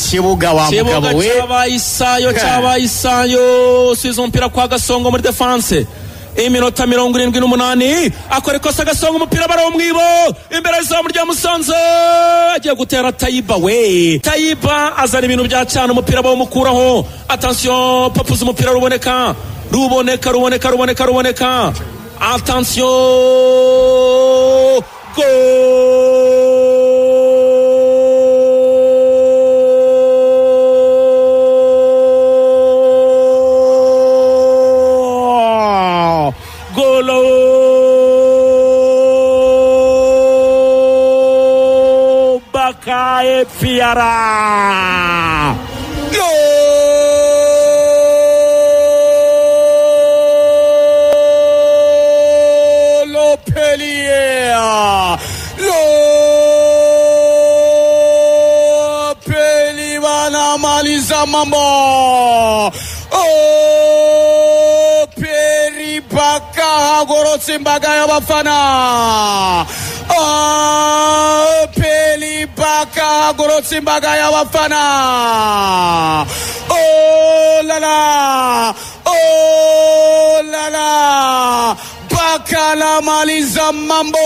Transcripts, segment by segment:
kibuga wa mugabo we cyabaye isayo sizo umupira kwa Gasongo muri defense iminota 78 akora ikosa Gasongo umupira barawo mwibo imbere za murya Musanze agiye gutera Tayiba azana ibintu bya cyane umupira bawumukuraho attention Papuzi umupira ruboneka attention Bakaye Fiara Maliza mambo Peri Baka gorotse imbaga y'abafana Peri Baka gorotse imbaga y'abafana Bakala maliza mambo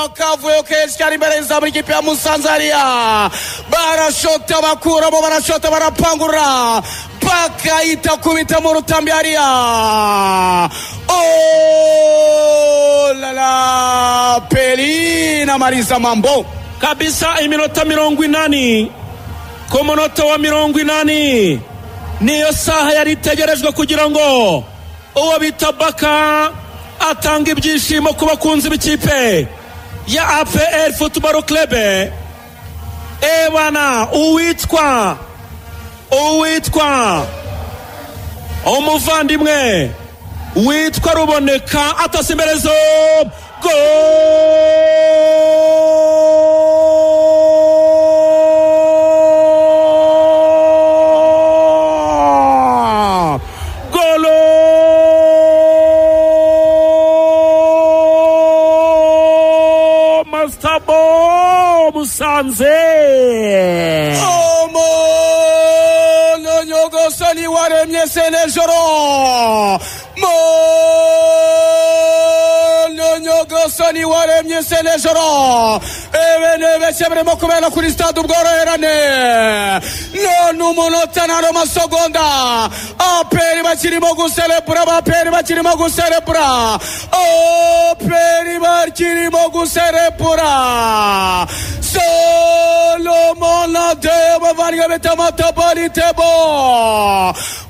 akavuyo kenshi kari imbere y'izamu ry'ikipe ya Musanze hariya barashota bakuramo barashota barapangura Baka itakubita mu rutambi hariya Peli na maliza mambo kabisa iminota 80 ku munota wa 80 niyo saha yari itegerejwe kugira ngo uwo bita Baka atanga ibyishimo ku bakunzi b'ikipe ya APR Football Club. Bana uwitwa umuvandimwe witwa Ruboneka atasimberezo Musanze Mono Nyogosani waremye senejoro Mono Nyogosani waremye senejoro Ebene besebremo kubera kuri stade ubworoherane none umunota na masegonda APR bakirimo guserebura Solomon Adeba varga betamata politebo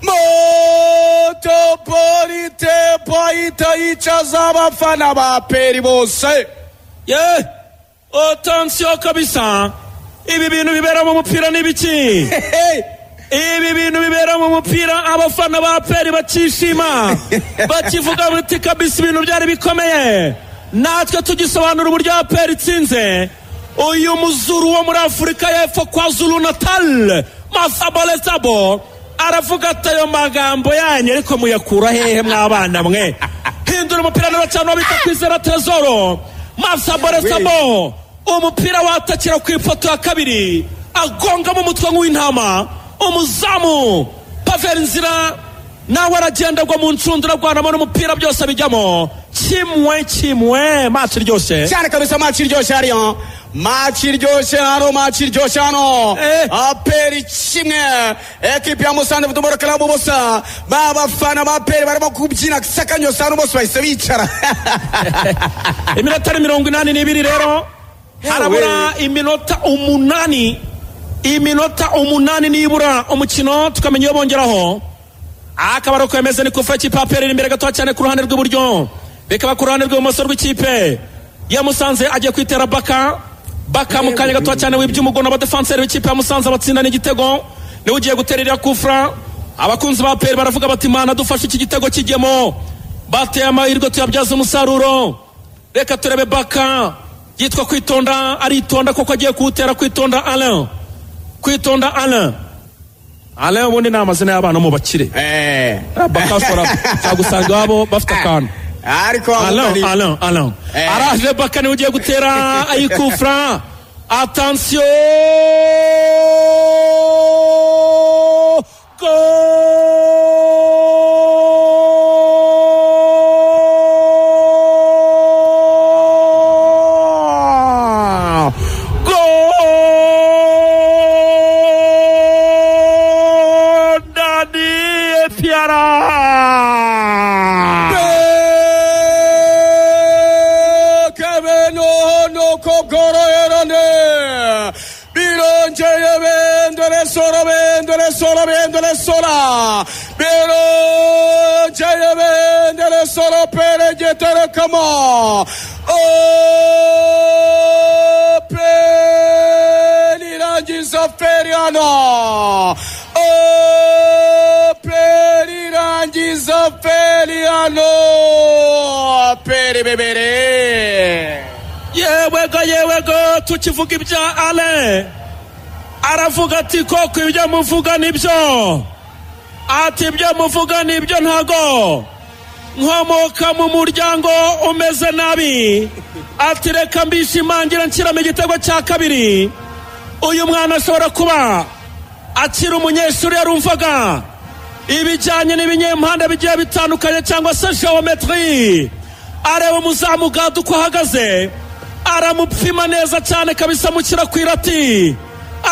moto politebo itaichaza abafana ba APR bose attention kabisa ibi bintu bibera mu mupira n'ibiki ibi bintu bibera mu mupira abafana ba APR bakishima bakivuga bati kabisa ibintu byari bikomeye natwe tugisobanura uburyo APR itsinze uyu muzuru wo muri Afurika y'Epfo kwa Zulu Natal Masabalesabo aravuga ati ayo magambo yanyu ariko muyakura hehe mwabana mwe hindura umupira n'abacana bita Kwizera Trezoro Masabalesabo umupira watakira ku ifoto ya kabiri agonga mu mutwe nk'intama umuzamu Pavel Nzira nawe aragenderwa mu ncundura rwanamo n'umupira byose bijyamo kimwe match ryose cyane kabisa match ryose hariya match ryose hano APR kimwe ekipe ya Musanze Football Club bosa babafana ba APR barimo kubyina sakanyo sano bose bahise bicara iminota 82 rero harabura iminota 8 nibura umukino tukamenya iyo bongeraho akabaro kwemeza ni kufa ikipe APR imbere gato cyane ku ruhande rw'iburyo bikaba ku ruhande rw'ibumoso rw'ikipe ya Musanze agiye kwitera Baka mu kanya gato cyane w'iby'umugono abadefenseur b'ikipe ya Musanze batsinda n'igitego niwe ugiye guterera kufra abakunzi ba APR baravuga bati mana dufashe iki gitego kijyemo bateye amahirwe tuyabyaza umusaruro reka turebe Baka yitwa Kwitonda aritonda koko agiye kuwutera Kwitonda Alain ubundi ni amazina y'abana mu bakire Baka sora cyagusanga abo bafite akantu ariko Alain araje Baka niwe ugiye gutera ayikufra attention birongeye bendere sora birongeye bendere sora peregete kama pelirangiza feriano pelirangiza feriano peri bebere. yewega tukivuga ibya ale aravuga ati koko ibyo muvuga nibyo, ati ibyo muvuga nibyo, ntago nkomoka mu muryango umeze nabi, ati reka mbishimangira nshyiramo igitego cya kabiri. uyu mwana ashobora kuba akiri umunyeshuri yarumvaga ibijyanye n'ibinyempande bigiye bitandukanye cyangwa se geometry, areba umuzamu Gadu uko ahagaze, aramupima neza cyane kabisa mukira ku irati,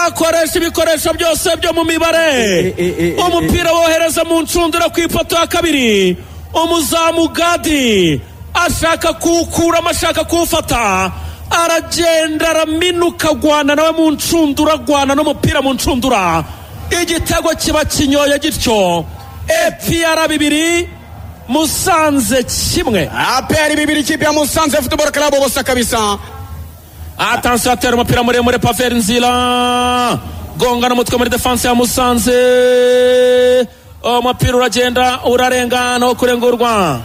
akoresha ibikoresho byose byo mu mibare, umupira wohereza mu ncundura ku ipoto ya kabiri, umuzamu Gadi ashaka kuwukuramo, ashaka kuwufata, aragenda araminuka agwana nawe mu ncundura, agwana n'umupira mu ncundura, igitego kiba kinyoye gityo. APR 2 Musanze 1. APR 2 ikipe ya Musanze Football Club bose kabisa. Attention atera umupira muremure Pavel Nzila, gonga n'umutwe muri defense ya Musanze, umupira uragenda urarengana wo kurengurwa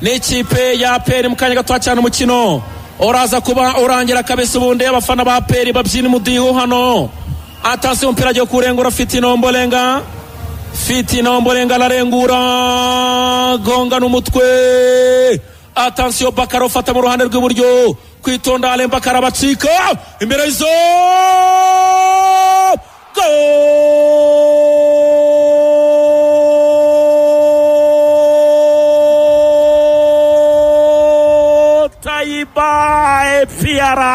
n'ikipe ya APR. mu kanya gato cyane umukino uraza kuba urangira kabisa, ubundi abafana ba APR babyina umudiho hano. Attention umupira agiye kurengura, Fitina Ombolenga ararengura, gonga n'umutwe. Attention Bakaro fata mu ruhande rw'iburyo, kwitonda Alain Bakara bacika imbere y'izo Taiba Fiara.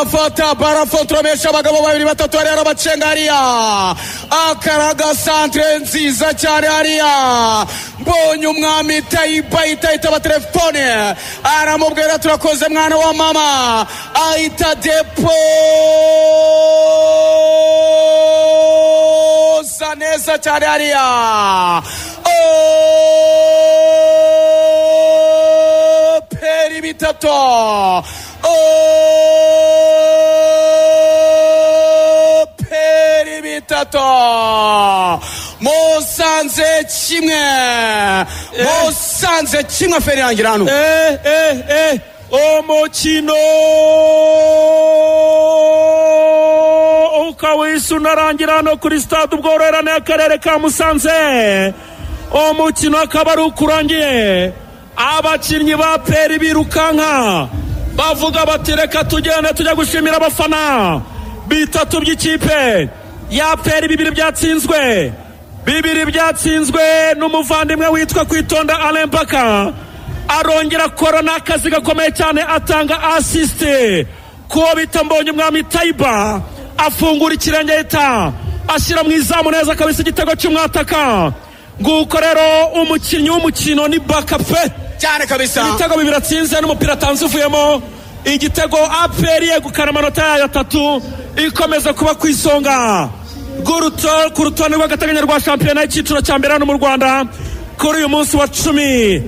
Fata barafotromesha abagabo babiri batatu hariya arabacenga hariya, akaraga santre nziza cyane hariya. Mbonye umwami Taiba itaba telefone, aramubwira turakoze mwana wa mama, ahita depoza neza cyane hariya. Peri bitatu Peri bitatu Musanze 1 Musanze 1 Ferangirano. Umukino ukawisa unarangira hano kuri stade ubwororane y'akarere ka Musanze. Umukino akaba ari ukurangiye, abakinnyi ba APR birukanka bavuga bati reka tugende tujya gushimira abafana. Bitatu by'ikipe ya APR, 2 byatsinzwe n'umuvandimwe witwa kwitonda Alain Bakara, arongera akora n'akazi gakomeye cyane, atanga assiste kuwo bita Mbonye umwami Taiba, afungura ikirenge yita ashyira mu izamu neza kabisa, igitego cy'umwataka. Nguko rero umukinnyi w'umukino ni Bakape cyane kabisa, ibitego 2 atsinze n'umupira atanze uvuyemo, igitego APR yegukana amanota yayo 3, ikomeza kuba ku isonga ku rutonde rw'agateganyo rwa shampiyona y'icyiciro cya mbere hano mu Rwanda kuri uyu munsi wa 19.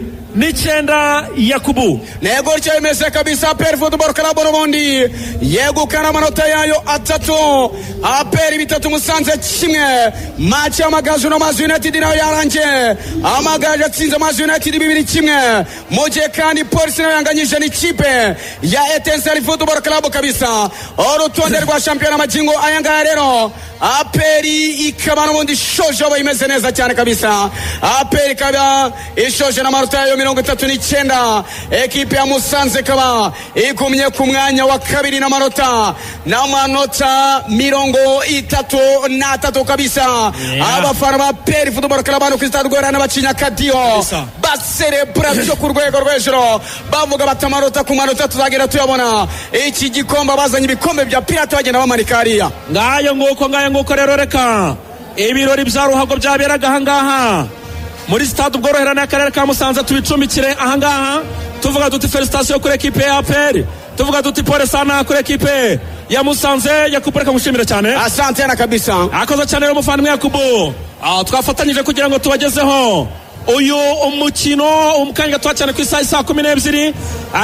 Yakubu nego cyemeze kabisa, APR Football Club n'ubundi yegukana amanota yayo 3, APR 3 Musanze 1. Match y'Amagaju na Maz United nayo yarangiye, Amagaju atsinze Maz United 2-1, mu gihe kandi Police nayo yanganyije n'ikipe ya Etincelle Football Club kabisa. Urutonde rwa shampiyona magingo aya ngaya rero, APR ikaba n'ubundi ishoje aba imeze neza cyane kabisa. APR ikaba ishoje n'amanota yayo 39, ekipe ya Musanze ikaba igumye ku mwanya wa 2 n'amanota 33 kabisa. Abafana ba APR Football Club hano ku stade Gorana bacinya kadiyo baserebura byo ku rwego rw'ejoro, bavuga bati amanota ku manota tuzagera tuyabona, iki gikombe bazanye ibikombe bya pirate bagenda bamanika hariya. ngayo nguko rero reka ibirori bya ruhago byaberaga ahangaha muri stade ubworoherane y'akarere ka Musanze tubicumbikire ahangaha tuvuga duti felicitation kuri ekipe ya APR, tuvuga duti pole sana kuri ekipe ya Musanze. Yakubu reka mushimire cyane, asante na kabisa, akoze cyane rero muvandimwe Yakubu. Twafatanyije kugira ngo tubagezeho uyu umukino umukanya gato cyane ku isaha 12.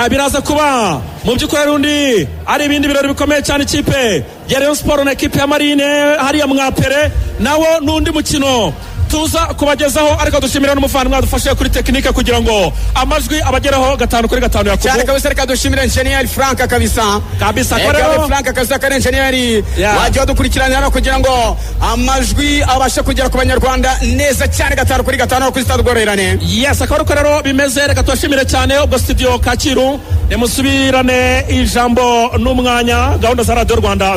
Biraza kuba mu by'ukuri rundi ari ibindi birori bikomeye cyane ikipe ya Rayon Sport na ekipe ya Marine hariya mwapere nawo n'undi mukino tuza kubagezaho, ariko dushimira n'umuvandimwe adufashe kuri tekinike kugira ngo amajwi abageraho 5-5 Yakubu cyane kabisa. Reka dushimira engineer Frank kabisa korero Frank kabisa kare engineer wajya dukurikirana no kugira ngo amajwi abashe kugera ku banyarwanda neza cyane 5-5 kuri stade ubworoherane. Yes, akaba rero bimeze. Reka tubashimire cyane ubwo studio Kacyiru, nemusubirane ijambo n'umwanya gahunda za Radio Rwanda.